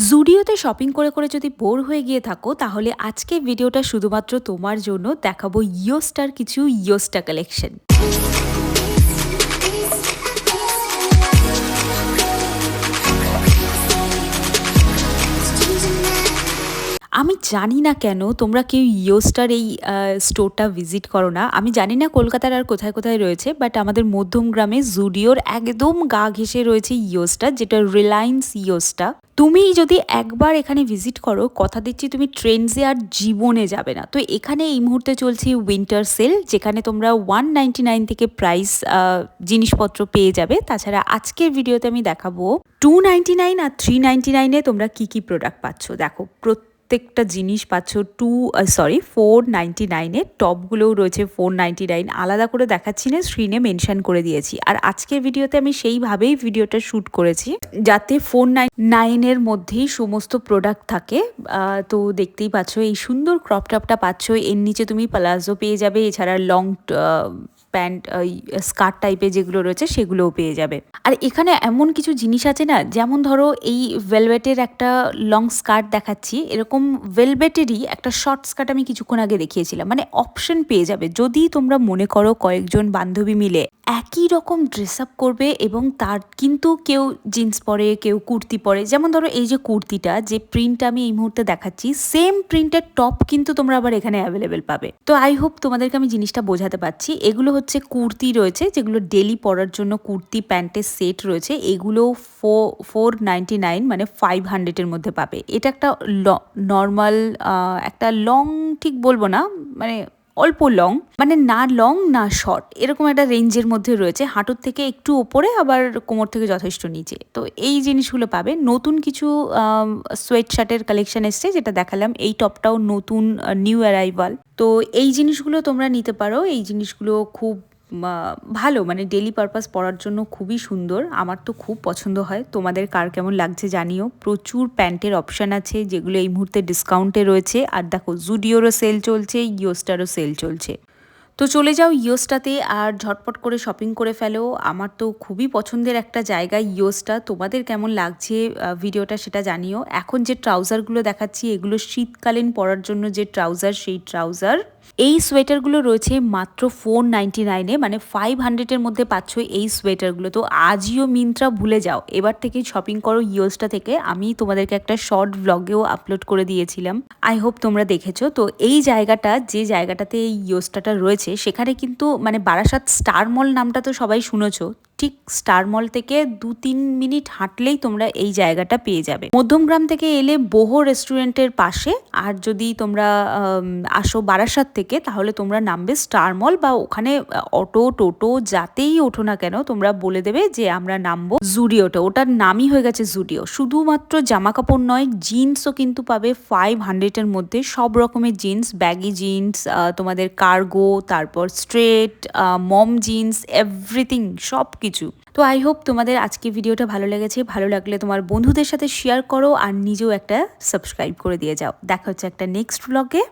জুডিওতে shopping করে করে যদি বোর হয়ে গিয়ে থাকো তাহলে আজকে ভিডিওটা শুধুমাত্র তোমার জন্য। দেখাবো ইয়োস্টার কিছু ইয়োস্টা কালেকশন। আমি জানি না কেন তোমরা কেউ ইয়োস্টার এই স্টোরটা ভিজিট করো না। আমি জানি না কলকাতার আর কোথায় কোথায় রয়েছে, বাট আমাদের মধ্যমগ্রামে জুডিওর একদম গা ঘেঁষে রয়েছে ইয়োস্টা, যেটা রিলায়েন্স ইয়োস্টা। তুমি যদি একবার এখানে ভিজিট করো, কথা দিচ্ছি তুমি ট্রেন্ডসে আর জীবনে যাবে না। তো এখানে এই মুহূর্তে চলছে উইন্টার সেল, যেখানে তোমরা 199 থেকে প্রাইস জিনিসপত্র পেয়ে যাবে। তাছাড়া আজকের ভিডিওতে আমি দেখাবো 299 আর 399-এ তোমরা কি কি প্রোডাক্ট পাচ্ছ। দেখো প্রত্যেকটা জিনিস পাচ্ছ 499-এ। টপগুলোও রয়েছে 499, আলাদা করে দেখাচ্ছি না, স্ক্রিনে মেনশন করে দিয়েছি। আর আজকের ভিডিওতে আমি সেইভাবেই ভিডিওটা শ্যুট করেছি যাতে 499-এর মধ্যেই সমস্ত প্রোডাক্ট থাকে। তো দেখতেই পাচ্ছ এই সুন্দর ক্রপ টপটা পাচ্ছ, এর নিচে তুমি প্লাজো পেয়ে যাবে, এছাড়া লং প্যান্ট স্কার্ট টাইপের যেগুলো রয়েছে সেগুলোও পেয়ে যাবে। আর এখানে এমন কিছু জিনিস আছে না, যেমন ধরো এই ভেলভেটের একটা লং স্কার্ট দেখাচ্ছি, এরকম ভেলভেটেরই একটা শর্ট স্কার্ট আমি কিছুক্ষণ আগে দেখিয়েছিলাম। মানে অপশন পেয়ে যাবে যদি তোমরা মনে করো কয়েকজন বান্ধবী মিলে একই রকম ড্রেস আপ করবে, এবং তার কিন্তু কেউ জিন্স পরে, কেউ কুর্তি পরে। যেমন ধরো এই যে কুর্তিটা, যে প্রিন্ট আমি এই মুহূর্তে দেখাচ্ছি, সেম প্রিন্টের টপ কিন্তু তোমরা আবার এখানে অ্যাভেলেবেল পাবে। তো আই হোপ তোমাদেরকে আমি জিনিসটা বোঝাতে পারছি। এগুলো হচ্ছে কুর্তি রয়েছে, যেগুলো ডেলি পরার জন্য কুর্তি প্যান্টের সেট রয়েছে। এগুলো 499 মানে 500-এর মধ্যে পাবে। এটা একটা নর্মাল একটা লং, ঠিক বলবো না, মানে অল্প লং, মানে না লং না শর্ট, এরকম একটা রেঞ্জের মধ্যে রয়েছে। হাঁটুর থেকে একটু ওপরে, আবার কোমর থেকে যথেষ্ট নিচে। তো এই জিনিসগুলো পাবে। নতুন কিছু সোয়েট শার্টের কালেকশন এসছে, যেটা দেখালাম। এই টপটাও নতুন, নিউ অ্যারাইভাল। তো এই জিনিসগুলো তোমরা নিতে পারো। এই জিনিসগুলো খুব ভালো, মানে ডেলি পারপাস পরার জন্য খুবই সুন্দর। আমার তো খুব পছন্দ হয়। তোমাদের কার কেমন লাগছে জানিও। প্রচুর প্যান্টের অপশান আছে, যেগুলো এই মুহূর্তে ডিসকাউন্টে রয়েছে। আর দেখো জুডিওরও সেল চলছে, ইয়োস্টারও সেল চলছে। তো চলে যাও ইয়োস্টাতে আর ঝটপট করে শপিং করে ফেলো। আমার তো খুবই পছন্দের একটা জায়গা ইয়োস্টা। তোমাদের কেমন লাগছে ভিডিওটা সেটা জানিও। এখন যে ট্রাউজারগুলো দেখাচ্ছি, এগুলো শীতকালীন পরার জন্য যে ট্রাউজার, সেই ট্রাউজার। এই সোয়েটারগুলো রয়েছে মাত্র 499-এ, মানে 500-এর মধ্যে পাচ্ছ এই সোয়েটারগুলো। তো আজইও মিন্ত্রা ভুলে যাও, এবার থেকে শপিং করো ইয়োস্টা থেকে। আমি তোমাদেরকে একটা শর্ট ব্লগেও আপলোড করে দিয়েছিলাম, আই হোপ তোমরা দেখেছো। তো এই জায়গাটা, যে জায়গাটাতে এই ইয়োস্টাটা রয়েছে, সেখানে কিন্তু মানে বারাসাত স্টার মল নামটা তো সবাই শুনেছো। ঠিক স্টার মল থেকে 2-3 মিনিট হাঁটলেই তোমরা এই জায়গাটা পেয়ে যাবে। মধ্যমগ্রাম থেকে এলে বহু রেস্টুরেন্টের পাশে। আর যদি তোমরা আসো বারাসাত থেকে, তাহলে তোমরা নামবে স্টার মল, বা ওখানে অটো টোটো যাতেই ওঠো না কেন, তোমরা বলে দেবে যে আমরা নামবো জুডিওটা। ওটার নামই হয়ে গেছে জুডিও। শুধুমাত্র জামা কাপড় নয়, জিন্সও কিন্তু পাবে 500-এর মধ্যে। সব রকমের জিন্স, ব্যাগি জিন্স, তোমাদের কার্গো, তারপর স্ট্রেট, মম জিন্স, এভরিথিং, সব কিছু। তো আই হোপ তোমাদের আজকে ভিডিওটা ভালো লেগেছে। ভালো লাগলে তোমার বন্ধুদের সাথে শেয়ার করো, আর নিজেও একটা সাবস্ক্রাইব করে দিয়ে যাও। দেখা হচ্ছে একটা নেক্সট ব্লগে।